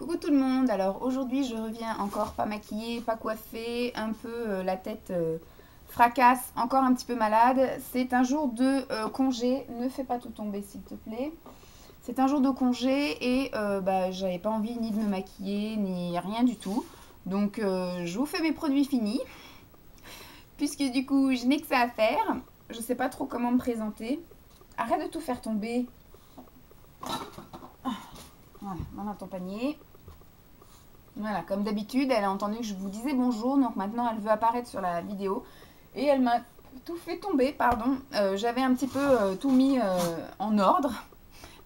Coucou tout le monde, alors aujourd'hui je reviens encore pas maquillée, pas coiffée, un peu la tête fracasse, encore un petit peu malade. C'est un jour de congé, ne fais pas tout tomber s'il te plaît. C'est un jour de congé et j'avais pas envie ni de me maquiller ni rien du tout. Donc je vous fais mes produits finis, puisque du coup je n'ai que ça à faire. Je sais pas trop comment me présenter. Arrête de tout faire tomber. Voilà, voilà ton panier. Voilà, comme d'habitude, elle a entendu que je vous disais bonjour, donc maintenant elle veut apparaître sur la vidéo. Et elle m'a tout fait tomber, pardon. J'avais un petit peu tout mis en ordre,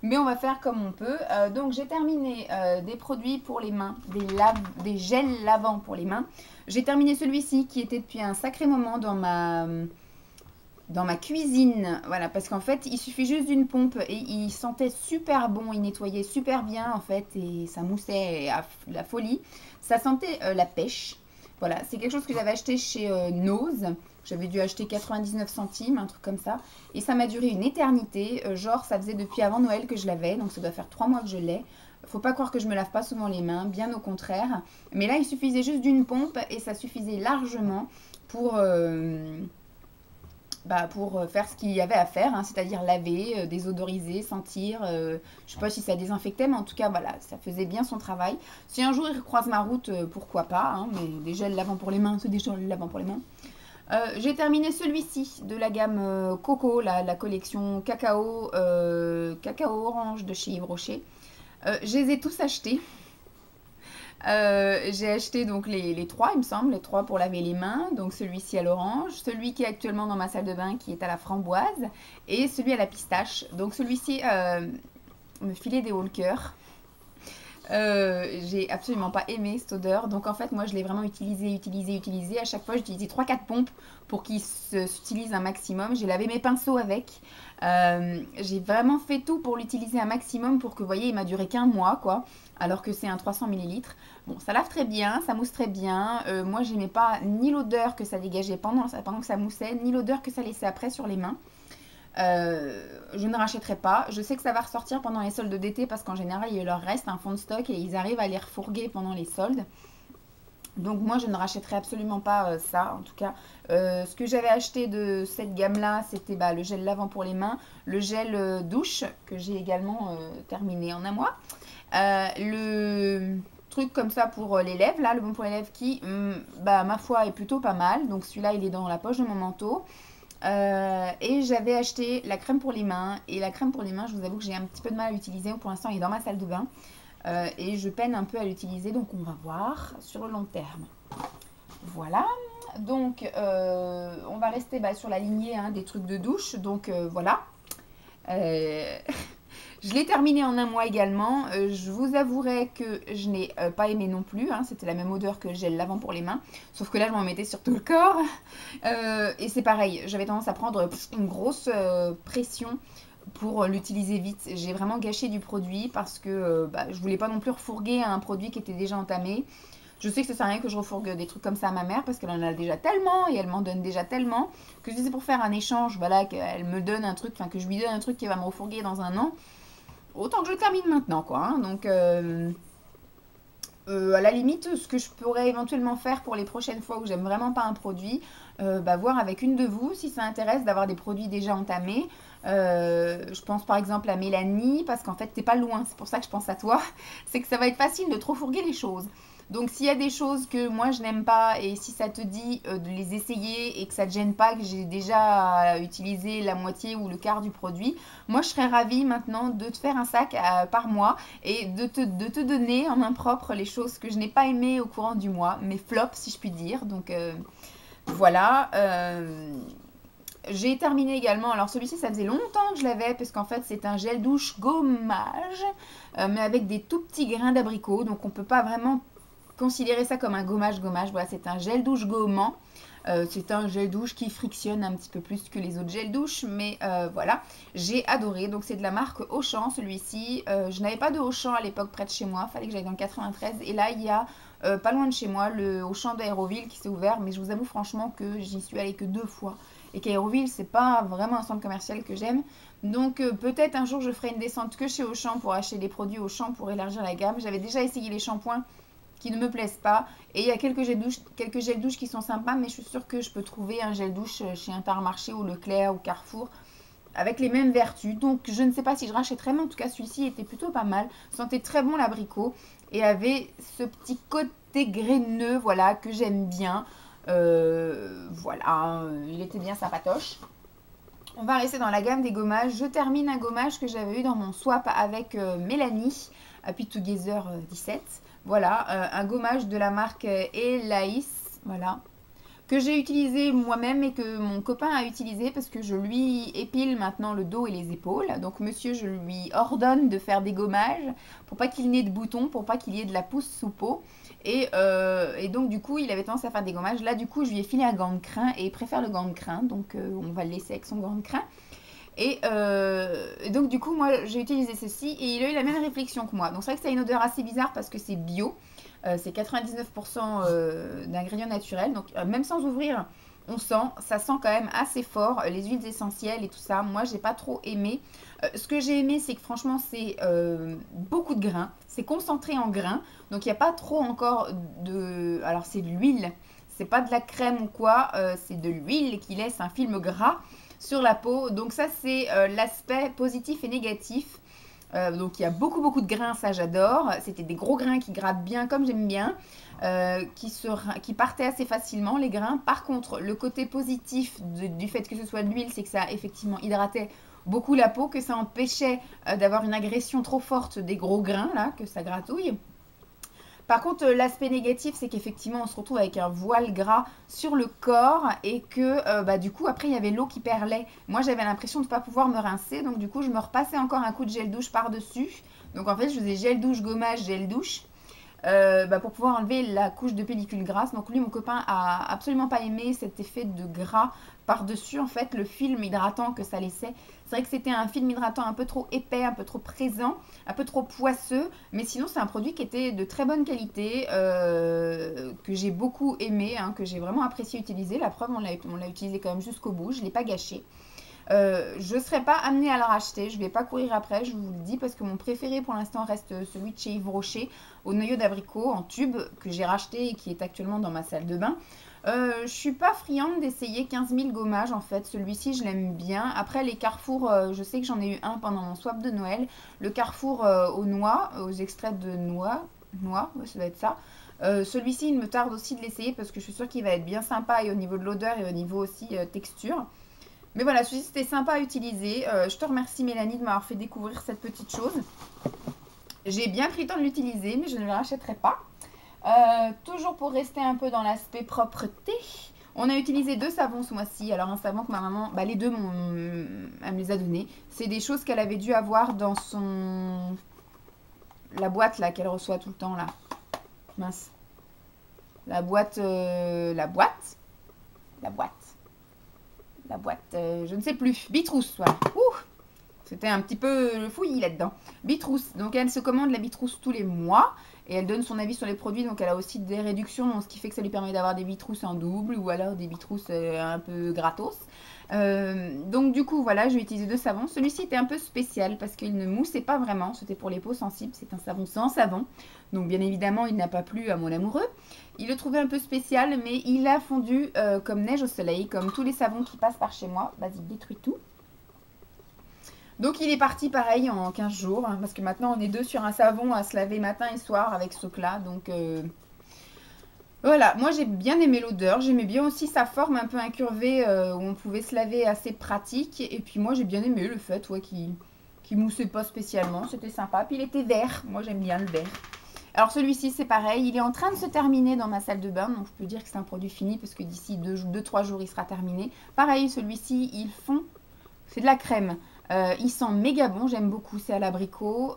mais on va faire comme on peut. Donc j'ai terminé des produits pour les mains, des gels lavants pour les mains. J'ai terminé celui-ci qui était depuis un sacré moment dans ma cuisine, voilà, parce qu'en fait il suffit juste d'une pompe et il sentait super bon, il nettoyait super bien en fait et ça moussait à la folie, ça sentait la pêche. Voilà, c'est quelque chose que j'avais acheté chez Nose, j'avais dû acheter 99 centimes, un truc comme ça, et ça m'a duré une éternité, genre ça faisait depuis avant Noël que je l'avais, donc ça doit faire 3 mois que je l'ai. Faut pas croire que je me lave pas souvent les mains, bien au contraire, mais là il suffisait juste d'une pompe et ça suffisait largement pour pour faire ce qu'il y avait à faire, hein, c'est-à-dire laver, désodoriser, sentir. Je ne sais pas si ça désinfectait, mais en tout cas, voilà, ça faisait bien son travail. Si un jour il croise ma route, pourquoi pas, hein, mais des gels lavants pour les mains, c'est des gels lavants pour les mains. J'ai terminé celui-ci de la gamme Coco, la collection cacao, cacao orange de chez Yves Rocher. Je les ai tous achetés. J'ai acheté donc les trois, il me semble, les trois pour laver les mains. Donc celui-ci à l'orange, celui qui est actuellement dans ma salle de bain qui est à la framboise et celui à la pistache. Donc celui-ci me filait des hauts le cœur. J'ai absolument pas aimé cette odeur. Donc en fait, moi je l'ai vraiment utilisé. À chaque fois, j'utilisais 3-4 pompes pour qu'il s'utilise un maximum. J'ai lavé mes pinceaux avec. J'ai vraiment fait tout pour l'utiliser un maximum pour que, vous voyez, il m'a duré qu'un mois, quoi. Alors que c'est un 300 ml. Bon, ça lave très bien, ça mousse très bien. Moi, j'aimais pas ni l'odeur que ça dégageait pendant que ça moussait, ni l'odeur que ça laissait après sur les mains. Je ne rachèterai pas. Je sais que ça va ressortir pendant les soldes d'été parce qu'en général, il leur reste un fond de stock et ils arrivent à les refourguer pendant les soldes. Donc moi, je ne rachèterai absolument pas ça, en tout cas. Ce que j'avais acheté de cette gamme-là, c'était le gel lavant pour les mains, le gel douche, que j'ai également terminé en un mois. Le truc comme ça pour les lèvres, là, le baume pour les lèvres qui, ma foi, est plutôt pas mal. Donc celui-là, il est dans la poche de mon manteau. Et j'avais acheté la crème pour les mains. Et la crème pour les mains, je vous avoue que j'ai un petit peu de mal à l'utiliser. Pour l'instant, elle est dans ma salle de bain. Et je peine un peu à l'utiliser. Donc, on va voir sur le long terme. Voilà. Donc, on va rester sur la lignée des trucs de douche. Donc, voilà. Je l'ai terminé en un mois également. Je vous avouerai que je n'ai pas aimé non plus. Hein. C'était la même odeur que le gel lavant pour les mains. Sauf que là, je m'en mettais sur tout le corps. Et c'est pareil. J'avais tendance à prendre une grosse pression pour l'utiliser vite. J'ai vraiment gâché du produit parce que je voulais pas non plus refourguer un produit qui était déjà entamé. Je sais que ça sert à rien que je refourgue des trucs comme ça à ma mère parce qu'elle en a déjà tellement et elle m'en donne déjà tellement que si c'est pour faire un échange, voilà, qu'elle me donne un truc, enfin que je lui donne un truc qui va me refourguer dans un an, autant que je le termine maintenant, quoi. Hein. Donc, à la limite, ce que je pourrais éventuellement faire pour les prochaines fois où j'aime vraiment pas un produit, voir avec une de vous si ça intéresse d'avoir des produits déjà entamés. Je pense par exemple à Mélanie, parce qu'en fait, t'es pas loin, c'est pour ça que je pense à toi. C'est que ça va être facile de trop fourguer les choses. Donc s'il y a des choses que moi je n'aime pas et si ça te dit de les essayer et que ça te gêne pas, que j'ai déjà utilisé la moitié ou le quart du produit, moi je serais ravie maintenant de te faire un sac par mois et de te donner en main propre les choses que je n'ai pas aimées au courant du mois, mes flops si je puis dire. Donc voilà. J'ai terminé également, alors celui-ci ça faisait longtemps que je l'avais parce qu'en fait c'est un gel douche gommage mais avec des tout petits grains d'abricot, donc on peut pas vraiment considérer ça comme un gommage. Voilà, c'est un gel douche gommant. C'est un gel douche qui frictionne un petit peu plus que les autres gels douche, mais voilà, j'ai adoré. Donc c'est de la marque Auchan celui-ci. Je n'avais pas de Auchan à l'époque près de chez moi, fallait que j'aille dans le 93 et là il y a pas loin de chez moi le Auchan d'Aéroville qui s'est ouvert, mais je vous avoue franchement que j'y suis allée que 2 fois Et qu'Aéroville, c'est pas vraiment un centre commercial que j'aime. Donc peut-être un jour je ferai une descente que chez Auchan pour acheter des produits Auchan pour élargir la gamme. J'avais déjà essayé les shampoings qui ne me plaisent pas. Et il y a quelques gels douche qui sont sympas, mais je suis sûre que je peux trouver un gel douche chez Intermarché ou Leclerc ou Carrefour avec les mêmes vertus. Donc je ne sais pas si je rachèterai, mais en tout cas celui-ci était plutôt pas mal. Sentait très bon l'abricot et avait ce petit côté graineux, voilà, que j'aime bien. Voilà, il était bien sympatoche. On va rester dans la gamme des gommages. Je termine un gommage que j'avais eu dans mon swap avec Mélanie, Happy Together 17. Voilà, un gommage de la marque Elaïs, voilà, que j'ai utilisé moi-même et que mon copain a utilisé parce que je lui épile maintenant le dos et les épaules. Donc monsieur, je lui ordonne de faire des gommages pour pas qu'il n'ait de boutons, pour pas qu'il y ait de la pousse sous peau. Et donc du coup, il avait tendance à faire des gommages. Là, du coup, je lui ai filé un gant de crin et il préfère le gant de crin. Donc on va le laisser avec son gant de crin. Et donc du coup, moi, j'ai utilisé ceci et il a eu la même réflexion que moi. Donc c'est vrai que ça a une odeur assez bizarre parce que c'est bio. C'est 99% d'ingrédients naturels. Donc même sans ouvrir, on sent. Ça sent quand même assez fort. Les huiles essentielles et tout ça. Moi, j'ai pas trop aimé. Ce que j'ai aimé, c'est que franchement, c'est beaucoup de grains. C'est concentré en grains. Donc il n'y a pas trop encore de... Alors c'est de l'huile. C'est pas de la crème ou quoi. C'est de l'huile qui laisse un film gras sur la peau. Donc ça, c'est l'aspect positif et négatif. Donc il y a beaucoup de grains, ça j'adore. C'était des gros grains qui grattent bien comme j'aime bien, qui partaient assez facilement les grains. Par contre, le côté positif du fait que ce soit de l'huile, c'est que ça effectivement hydratait beaucoup la peau, que ça empêchait d'avoir une agression trop forte des gros grains là, que ça gratouille. Par contre, l'aspect négatif, c'est qu'effectivement, on se retrouve avec un voile gras sur le corps et que du coup, après, il y avait l'eau qui perlait. Moi, j'avais l'impression de ne pas pouvoir me rincer. Donc, du coup, je me repassais encore un coup de gel douche par-dessus. Donc, en fait, je faisais gel douche, gommage, gel douche. Pour pouvoir enlever la couche de pellicule grasse. Donc lui, mon copain a absolument pas aimé cet effet de gras par-dessus, en fait, le film hydratant que ça laissait. C'est vrai que c'était un film hydratant un peu trop épais, un peu trop présent, un peu trop poisseux, mais sinon c'est un produit qui était de très bonne qualité, que j'ai beaucoup aimé, hein, que j'ai vraiment apprécié utiliser. La preuve, on l'a utilisé quand même jusqu'au bout, je ne l'ai pas gâché. Je ne serais pas amenée à le racheter, je ne vais pas courir après, je vous le dis, parce que mon préféré pour l'instant reste celui de chez Yves Rocher, au noyau d'abricot en tube, que j'ai racheté et qui est actuellement dans ma salle de bain. Je suis pas friande d'essayer 15 000 gommages en fait, celui-ci je l'aime bien. Après les Carrefour, je sais que j'en ai eu un pendant mon swap de Noël, le Carrefour aux noix, aux extraits de noix, ouais, ça doit être ça. Celui-ci il me tarde aussi de l'essayer parce que je suis sûre qu'il va être bien sympa et au niveau de l'odeur et au niveau aussi texture. Mais voilà, celui-ci c'était sympa à utiliser. Je te remercie Mélanie de m'avoir fait découvrir cette petite chose. J'ai bien pris le temps de l'utiliser, mais je ne le rachèterai pas. Toujours pour rester un peu dans l'aspect propreté, on a utilisé 2 savons ce mois-ci. Alors un savon que ma maman, les deux, elle me les a donnés. C'est des choses qu'elle avait dû avoir dans la boîte là qu'elle reçoit tout le temps là. Mince. La boîte, je ne sais plus. Bitrousse, voilà. Ouh, c'était un petit peu fouillis là-dedans. Bitrousse. Donc elle se commande la Bitrousse tous les mois. Et elle donne son avis sur les produits. Donc elle a aussi des réductions. Ce qui fait que ça lui permet d'avoir des Bitrousses en double. Ou alors des Bitrousses un peu gratos. Donc du coup, voilà, j'ai utilisé 2 savons. Celui-ci était un peu spécial parce qu'il ne moussait pas vraiment. C'était pour les peaux sensibles. C'est un savon sans savon. Donc bien évidemment, il n'a pas plu à mon amoureux. Il le trouvait un peu spécial, mais il a fondu comme neige au soleil, comme tous les savons qui passent par chez moi. Vas-y, détruis tout. Donc il est parti pareil en 15 jours, hein, parce que maintenant on est 2 sur un savon à se laver matin et soir avec ce truc-là. Donc voilà, moi j'ai bien aimé l'odeur, j'aimais bien aussi sa forme un peu incurvée où on pouvait se laver, assez pratique. Et puis moi j'ai bien aimé le fait qu'il moussait pas spécialement, c'était sympa. Puis il était vert, moi j'aime bien le vert. Alors celui-ci c'est pareil, il est en train de se terminer dans ma salle de bain, donc je peux dire que c'est un produit fini parce que d'ici 2-3 jours il sera terminé. Pareil, celui-ci il fond, c'est de la crème, il sent méga bon, j'aime beaucoup, c'est à l'abricot,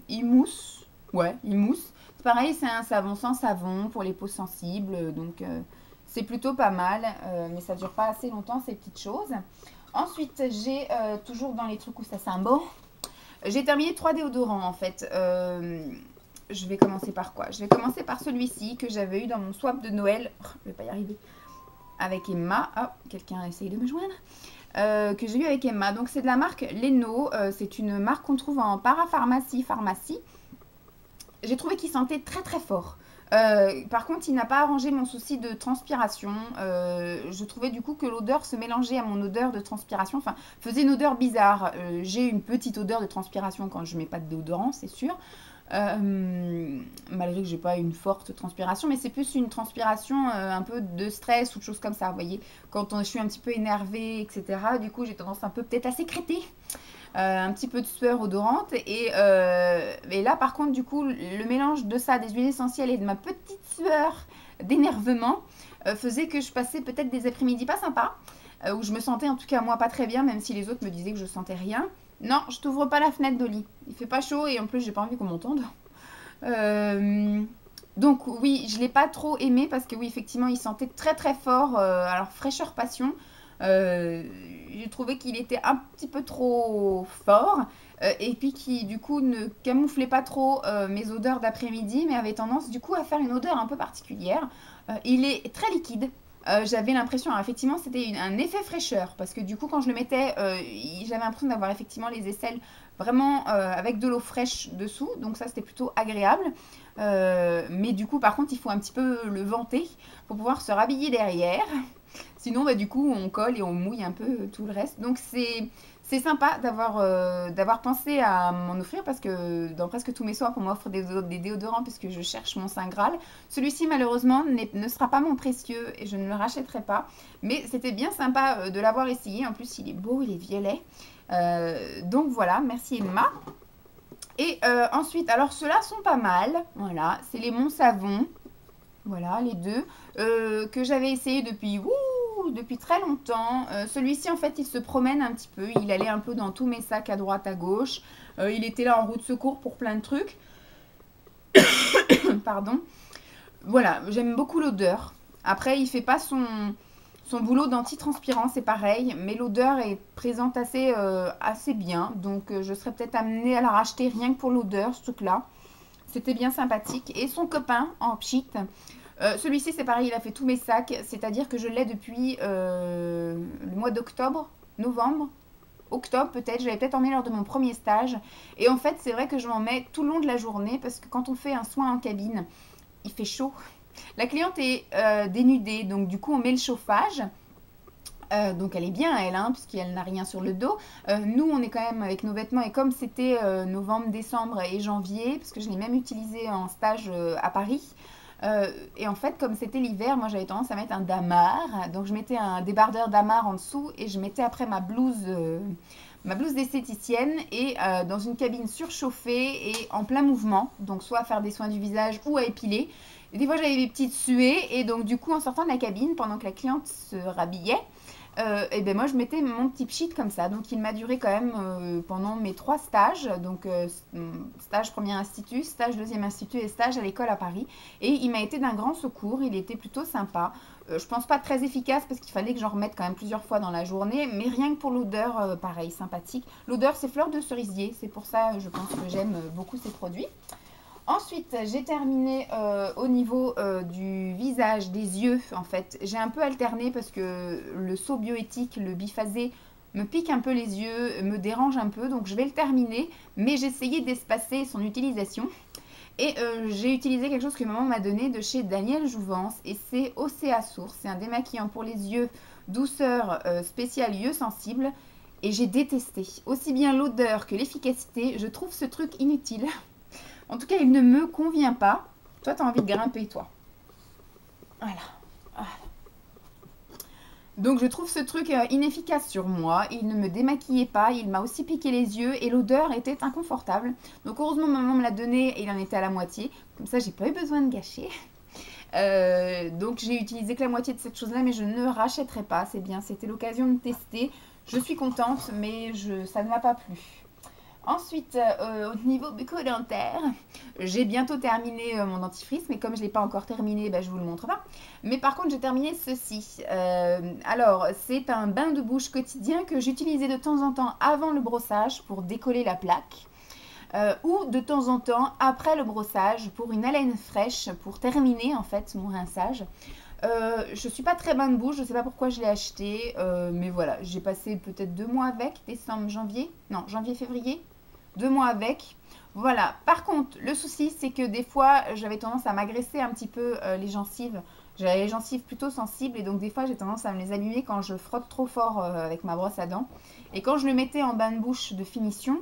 il mousse, ouais il mousse. Pareil, c'est un savon sans savon pour les peaux sensibles, donc c'est plutôt pas mal, mais ça dure pas assez longtemps ces petites choses. Ensuite j'ai toujours dans les trucs où ça sent bon, j'ai terminé 3 déodorants en fait. Je vais commencer par quoi? Je vais commencer par celui-ci que j'avais eu dans mon swap de Noël. Oh, je vais pas y arriver. avec Emma. Oh, quelqu'un essaye de me joindre. Que j'ai eu avec Emma. Donc c'est de la marque Leno. C'est une marque qu'on trouve en parapharmacie, pharmacie. J'ai trouvé qu'il sentait très très fort. Par contre, il n'a pas arrangé mon souci de transpiration. Je trouvais du coup que l'odeur se mélangeait à mon odeur de transpiration. Enfin, faisait une odeur bizarre. J'ai une petite odeur de transpiration quand je mets pas de déodorant, c'est sûr. Malgré que j'ai pas une forte transpiration, mais c'est plus une transpiration un peu de stress ou de choses comme ça. Vous voyez, quand je suis un petit peu énervée, etc. Du coup, j'ai tendance un peu peut-être à sécréter. Un petit peu de sueur odorante et là par contre du coup le mélange de ça, des huiles essentielles et de ma petite sueur d'énervement faisait que je passais peut-être des après-midi pas sympas où je me sentais en tout cas moi pas très bien, même si les autres me disaient que je sentais rien. Non, je t'ouvre pas la fenêtre d'Oli, il fait pas chaud et en plus j'ai pas envie qu'on m'entende. Donc oui, je l'ai pas trop aimé parce que oui effectivement il sentait très très fort, alors fraîcheur passion. J'ai trouvé qu'il était un petit peu trop fort et puis qui du coup ne camouflait pas trop mes odeurs d'après-midi, mais avait tendance du coup à faire une odeur un peu particulière. Il est très liquide. J'avais l'impression, alors effectivement c'était un effet fraîcheur parce que du coup quand je le mettais, j'avais l'impression d'avoir effectivement les aisselles vraiment avec de l'eau fraîche dessous, donc ça c'était plutôt agréable. Mais du coup par contre il faut un petit peu le vanter pour pouvoir se rhabiller derrière. Sinon, bah, du coup, on colle et on mouille un peu tout le reste. Donc, c'est sympa d'avoir pensé à m'en offrir parce que dans presque tous mes soins, on m'offre des déodorants puisque je cherche mon Saint Graal. Celui-ci, malheureusement, ne sera pas mon précieux et je ne le rachèterai pas. Mais c'était bien sympa de l'avoir essayé. En plus, il est beau, il est violet. Donc, voilà, merci Emma. Et ensuite, alors ceux-là sont pas mal. Voilà, c'est les Mont Savon. Voilà, les deux que j'avais essayé depuis très longtemps. Celui-ci, en fait, il se promène un petit peu. Il allait un peu dans tous mes sacs à droite, à gauche. Il était là en roue de secours pour plein de trucs. Pardon. Voilà, j'aime beaucoup l'odeur. Après, il fait pas son boulot d'antitranspirant, c'est pareil. Mais l'odeur est présente assez bien. Donc, je serais peut-être amenée à la racheter rien que pour l'odeur, ce truc-là. C'était bien sympathique. Et son copain en pchit. Celui-ci, c'est pareil, il a fait tous mes sacs. C'est-à-dire que je l'ai depuis le mois d'octobre, novembre, octobre peut-être. Je l'avais peut-être emmené lors de mon premier stage. Et en fait, c'est vrai que je m'en mets tout le long de la journée parce que quand on fait un soin en cabine, il fait chaud. La cliente est dénudée, donc du coup, on met le chauffage. Donc elle est bien elle, hein, puisqu'elle n'a rien sur le dos. Nous on est quand même avec nos vêtements et comme c'était novembre, décembre et janvier, parce que je l'ai même utilisé en stage à Paris. Et en fait comme c'était l'hiver, moi j'avais tendance à mettre un damar. Donc je mettais un débardeur damar en dessous et je mettais après ma blouse d'esthéticienne et dans une cabine surchauffée et en plein mouvement. Donc soit à faire des soins du visage ou à épiler. Et des fois j'avais des petites suées et donc du coup en sortant de la cabine, pendant que la cliente se rhabillait, et ben moi je mettais mon petit pchit comme ça. Donc il m'a duré quand même pendant mes 3 stages. Donc stage premier institut, stage deuxième institut et stage à l'école à Paris. Et il m'a été d'un grand secours, il était plutôt sympa. Je pense pas très efficace parce qu'il fallait que j'en remette quand même plusieurs fois dans la journée. Mais rien que pour l'odeur, pareil, sympathique. L'odeur c'est fleur de cerisier, c'est pour ça je pense que j'aime beaucoup ces produits. Ensuite, j'ai terminé au niveau du visage, des yeux en fait. J'ai un peu alterné parce que le saut bioéthique, le biphasé, me pique un peu les yeux, me dérange un peu. Donc je vais le terminer, mais j'ai essayé d'espacer son utilisation. Et j'ai utilisé quelque chose que maman m'a donné de chez Daniel Jouvence. Et c'est Océa Source. C'est un démaquillant pour les yeux, douceur spéciale yeux sensibles. Et j'ai détesté. Aussi bien l'odeur que l'efficacité, je trouve ce truc inutile. En tout cas, il ne me convient pas. Toi, tu as envie de grimper, toi. Voilà. Donc, je trouve ce truc inefficace sur moi. Il ne me démaquillait pas. Il m'a aussi piqué les yeux. Et l'odeur était inconfortable. Donc, heureusement, maman me l'a donné et il en était à la moitié. Comme ça, j'ai pas eu besoin de gâcher. Donc, j'ai utilisé que la moitié de cette chose-là. Mais je ne rachèterai pas. C'est bien. C'était l'occasion de tester. Je suis contente, mais ça ne m'a pas plu. Ensuite, au niveau bucco-dentaire, j'ai bientôt terminé mon dentifrice, mais comme je ne l'ai pas encore terminé, bah, je ne vous le montre pas. Mais par contre, j'ai terminé ceci. Alors, c'est un bain de bouche quotidien que j'utilisais de temps en temps avant le brossage pour décoller la plaque. Ou de temps en temps après le brossage pour une haleine fraîche, pour terminer en fait mon rinçage. Je suis pas très bain de bouche, je sais pas pourquoi je l'ai acheté, mais voilà, j'ai passé peut-être 2 mois avec, décembre, janvier, non, janvier, février, 2 mois avec. Voilà, par contre, le souci, c'est que des fois, j'avais tendance à m'agresser un petit peu les gencives. J'avais les gencives plutôt sensibles et donc des fois, j'ai tendance à me les abîmer quand je frotte trop fort avec ma brosse à dents. Et quand je le mettais en bain de bouche de finition,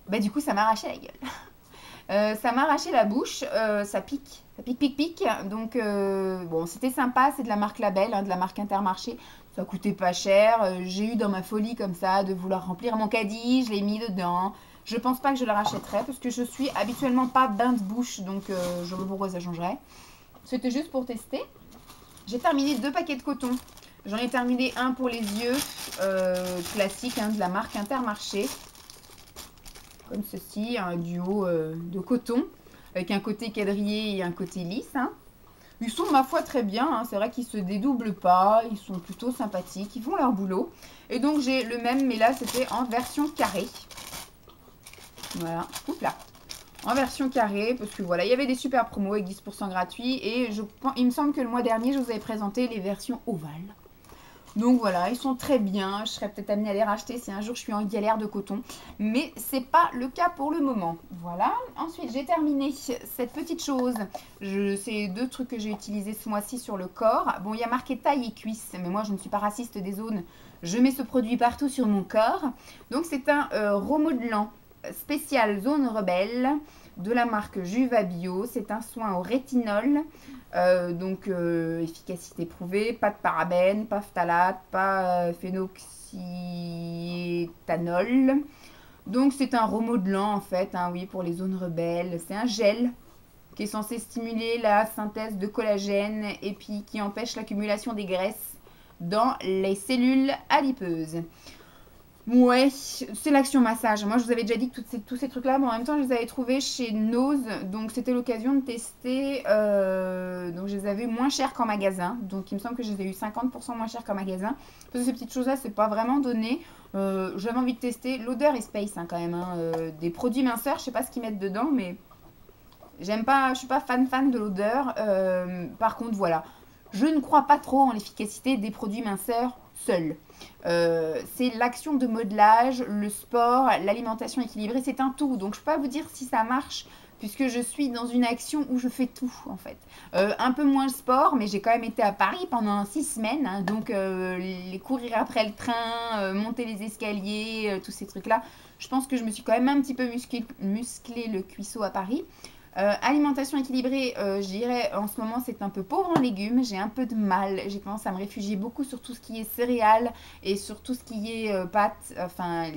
bah du coup, ça m'arrachait la gueule. Ça m'a arraché la bouche, ça pique, pique, pique. Donc, bon, c'était sympa, c'est de la marque Label, hein, de la marque Intermarché. Ça coûtait pas cher. J'ai eu dans ma folie comme ça de vouloir remplir mon caddie, je l'ai mis dedans. Je pense pas que je le rachèterai parce que je suis habituellement pas bain de bouche, donc je vois pas pourquoi ça changerait. C'était juste pour tester. J'ai terminé 2 paquets de coton. J'en ai terminé un pour les yeux, classique, hein, de la marque Intermarché. Comme ceci, un duo de coton, avec un côté quadrillé et un côté lisse. Hein. Ils sont, ma foi, très bien. Hein. C'est vrai qu'ils se dédoublent pas, ils sont plutôt sympathiques, ils font leur boulot. Et donc, j'ai le même, mais là, c'était en version carrée. Voilà, oups là. En version carrée, parce que voilà, il y avait des super promos avec 10% gratuits. Et il me semble que le mois dernier, je vous avais présenté les versions ovales. Donc voilà, ils sont très bien. Je serais peut-être amenée à les racheter si un jour je suis en galère de coton. Mais c'est pas le cas pour le moment. Voilà. Ensuite, j'ai terminé cette petite chose. C'est 2 trucs que j'ai utilisés ce mois-ci sur le corps. Bon, il y a marqué taille et cuisse. Mais moi, je ne suis pas raciste des zones. Je mets ce produit partout sur mon corps. Donc, c'est un remodelant spécial zone rebelle de la marque Juva Bio. C'est un soin au rétinol. Efficacité prouvée, pas de parabènes, pas phtalate, pas phénoxyéthanol. Donc c'est un remodelant en fait, hein, oui, pour les zones rebelles. C'est un gel qui est censé stimuler la synthèse de collagène et puis qui empêche l'accumulation des graisses dans les cellules adipeuses. Ouais, c'est l'action massage. Moi, je vous avais déjà dit que tous ces trucs-là, mais en même temps, je les avais trouvés chez Nose. Donc, c'était l'occasion de tester. Donc, je les avais moins chers qu'en magasin. Donc, il me semble que je les ai eu 50% moins chers qu'en magasin. Parce que ces petites choses-là, c'est pas vraiment donné. J'avais envie de tester. L'odeur est space, hein, quand même. Hein. Des produits minceurs, je sais pas ce qu'ils mettent dedans, mais j'aime pas. Je suis pas fan de l'odeur. Par contre, voilà. Je ne crois pas trop en l'efficacité des produits minceurs seuls. C'est l'action de modelage, le sport, l'alimentation équilibrée, c'est un tout. Donc je ne peux pas vous dire si ça marche puisque je suis dans une action où je fais tout en fait. Un peu moins de sport, mais j'ai quand même été à Paris pendant 6 semaines. Hein, donc les courir après le train, monter les escaliers, tous ces trucs-là. Je pense que je me suis quand même un petit peu musclé le cuisseau à Paris. Alimentation équilibrée, je dirais en ce moment c'est un peu pauvre en légumes, j'ai un peu de mal, j'ai tendance à me réfugier beaucoup sur tout ce qui est céréales et sur tout ce qui est pâtes, enfin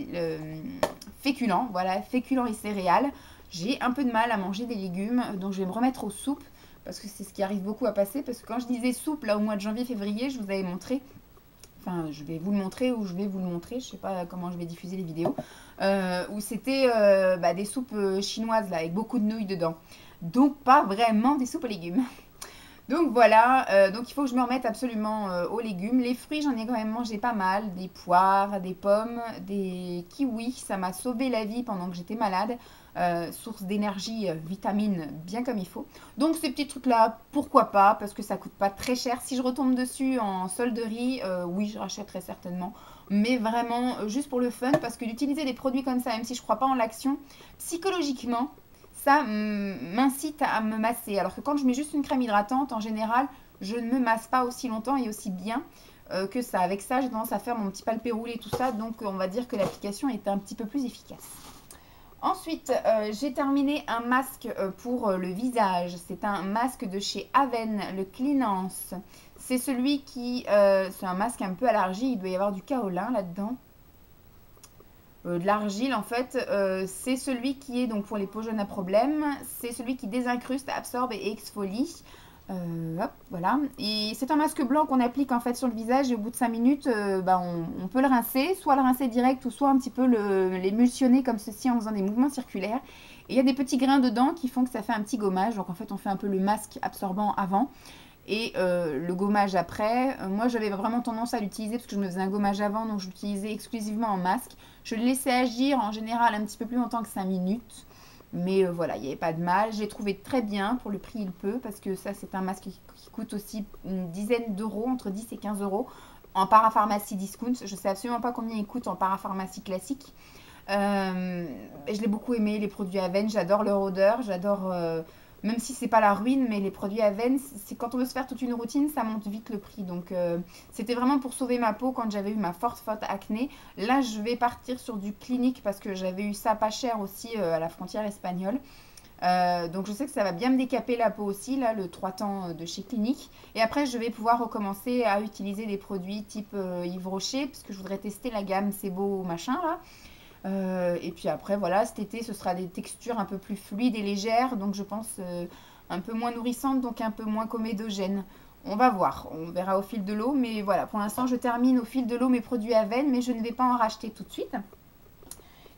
féculents, voilà, féculents et céréales. J'ai un peu de mal à manger des légumes, donc je vais me remettre aux soupes parce que c'est ce qui arrive beaucoup à passer, parce que quand je disais soupe là au mois de janvier-février, je vous avais montré. Enfin, je vais vous le montrer ou je vais vous le montrer, je sais pas comment je vais diffuser les vidéos, où c'était des soupes chinoises là, avec beaucoup de nouilles dedans. Donc pas vraiment des soupes aux légumes. Donc voilà, donc il faut que je me remette absolument aux légumes. Les fruits, j'en ai quand même mangé pas mal, des poires, des pommes, des kiwis, ça m'a sauvé la vie pendant que j'étais malade. Source d'énergie, vitamines, bien comme il faut. Donc ces petits trucs-là, pourquoi pas, parce que ça coûte pas très cher. Si je retombe dessus en solderie, oui, je rachèterai certainement. Mais vraiment, juste pour le fun, parce que d'utiliser des produits comme ça, même si je crois pas en l'action, psychologiquement, ça m'incite à me masser. Alors que quand je mets juste une crème hydratante, en général, je ne me masse pas aussi longtemps et aussi bien que ça. Avec ça, j'ai tendance à faire mon petit palpé roulé, tout ça. Donc, on va dire que l'application est un petit peu plus efficace. Ensuite, j'ai terminé un masque pour le visage. C'est un masque de chez Aven, le Cleanance. C'est celui qui... c'est un masque un peu à l'argile. Il doit y avoir du kaolin là-dedans. De l'argile en fait, c'est celui qui est donc pour les peaux jaunes à problème, c'est celui qui désincruste, absorbe et exfolie. Hop, voilà. Et c'est un masque blanc qu'on applique en fait sur le visage et au bout de 5 minutes, on peut le rincer, soit le rincer direct ou soit un petit peu l'émulsionner comme ceci en faisant des mouvements circulaires. Et il y a des petits grains dedans qui font que ça fait un petit gommage. Donc en fait, on fait un peu le masque absorbant avant. Et le gommage après, moi j'avais vraiment tendance à l'utiliser parce que je me faisais un gommage avant, donc je l'utilisais exclusivement en masque. Je le laissais agir en général un petit peu plus longtemps que 5 minutes. Mais voilà, il n'y avait pas de mal. J'ai trouvé très bien pour le prix il peut, parce que ça c'est un masque qui coûte aussi une dizaine d'euros, entre 10 et 15 euros en parapharmacie discount. Je sais absolument pas combien il coûte en parapharmacie classique. Je l'ai beaucoup aimé, les produits Aven, j'adore leur odeur, j'adore, même si c'est pas la ruine, mais les produits Aven, c'est quand on veut se faire toute une routine, ça monte vite le prix. Donc c'était vraiment pour sauver ma peau quand j'avais eu ma forte faute acné. Là, je vais partir sur du clinique parce que j'avais eu ça pas cher aussi à la frontière espagnole. Donc je sais que ça va bien me décaper la peau aussi, là, le 3 temps de chez Clinique. Et après, je vais pouvoir recommencer à utiliser des produits type Yves Rocher, parce que je voudrais tester la gamme C'est Beau machin, là. Et puis après, voilà, cet été, ce sera des textures un peu plus fluides et légères, donc je pense un peu moins nourrissantes, donc un peu moins comédogènes. On va voir, on verra au fil de l'eau, mais voilà, pour l'instant, je termine au fil de l'eau mes produits Aven, mais je ne vais pas en racheter tout de suite.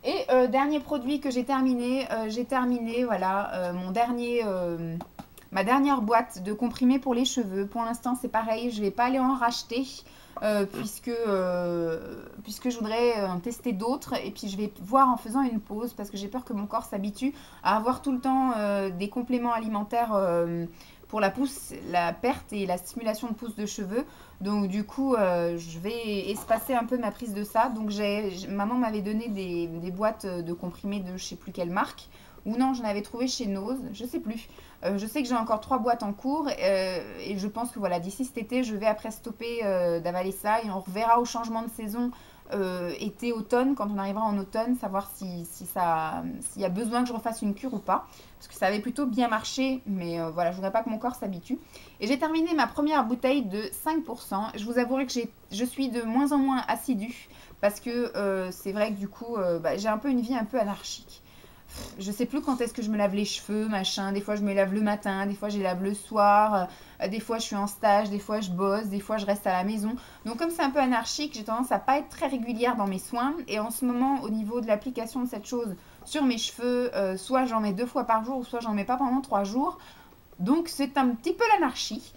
Et dernier produit que j'ai terminé, voilà, ma dernière boîte de comprimés pour les cheveux. Pour l'instant, c'est pareil, je ne vais pas aller en racheter puisque je voudrais en tester d'autres. Et puis, je vais voir en faisant une pause parce que j'ai peur que mon corps s'habitue à avoir tout le temps des compléments alimentaires pour la pousse, la perte et la stimulation de pousse de cheveux. Donc du coup, je vais espacer un peu ma prise de ça. Donc maman m'avait donné des boîtes de comprimés de je sais plus quelle marque. Ou non, j'en avais trouvé chez Nose, je sais plus. Je sais que j'ai encore 3 boîtes en cours et je pense que voilà, d'ici cet été, je vais après stopper d'avaler ça et on reverra au changement de saison été-automne, quand on arrivera en automne, savoir s'il y a besoin que je refasse une cure ou pas. Parce que ça avait plutôt bien marché, mais voilà, je voudrais pas que mon corps s'habitue. Et j'ai terminé ma première bouteille de 5%. Je vous avouerai que je suis de moins en moins assidue parce que c'est vrai que du coup, j'ai un peu une vie un peu anarchique. Je sais plus quand est-ce que je me lave les cheveux, machin. Des fois, je me lave le matin, des fois, je les lave le soir. Des fois, je suis en stage, des fois, je bosse, des fois, je reste à la maison. Donc, comme c'est un peu anarchique, j'ai tendance à pas être très régulière dans mes soins. Et en ce moment, au niveau de l'application de cette chose sur mes cheveux, soit j'en mets 2 fois par jour, soit j'en mets pas pendant 3 jours. Donc c'est un petit peu l'anarchie.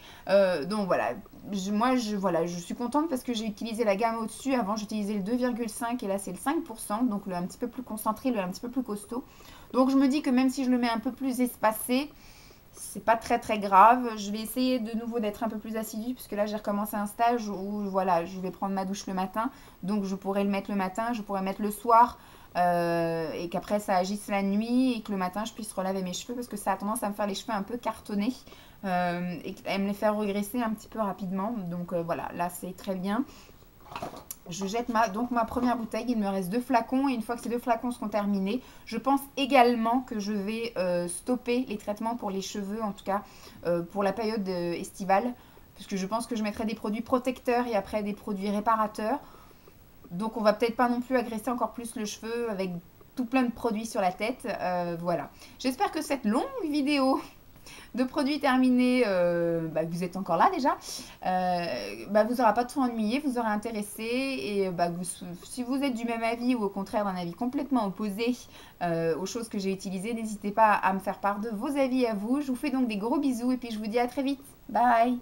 Donc voilà, voilà, je suis contente parce que j'ai utilisé la gamme au-dessus. Avant j'utilisais le 2,5 et là c'est le 5%, donc le un petit peu plus concentré, le un petit peu plus costaud. Donc je me dis que même si je le mets un peu plus espacé, c'est pas très très grave. Je vais essayer de nouveau d'être un peu plus assidue puisque là j'ai recommencé un stage où voilà, je vais prendre ma douche le matin. Donc je pourrais le mettre le matin, je pourrais mettre le soir. Et qu'après ça agisse la nuit et que le matin je puisse relaver mes cheveux parce que ça a tendance à me faire les cheveux un peu cartonnés et à me les faire regresser un petit peu rapidement. Donc voilà, là c'est très bien. Je jette donc ma première bouteille, il me reste 2 flacons et une fois que ces 2 flacons seront terminés, je pense également que je vais stopper les traitements pour les cheveux, en tout cas pour la période estivale, parce que je pense que je mettrai des produits protecteurs et après des produits réparateurs. Donc on va peut-être pas non plus agresser encore plus le cheveu avec tout plein de produits sur la tête. Voilà. J'espère que cette longue vidéo de produits terminés, vous êtes encore là déjà, vous aura pas trop ennuyé, vous aura intéressé et si vous êtes du même avis ou au contraire d'un avis complètement opposé aux choses que j'ai utilisées, n'hésitez pas à me faire part de vos avis à vous. Je vous fais donc des gros bisous et puis je vous dis à très vite. Bye!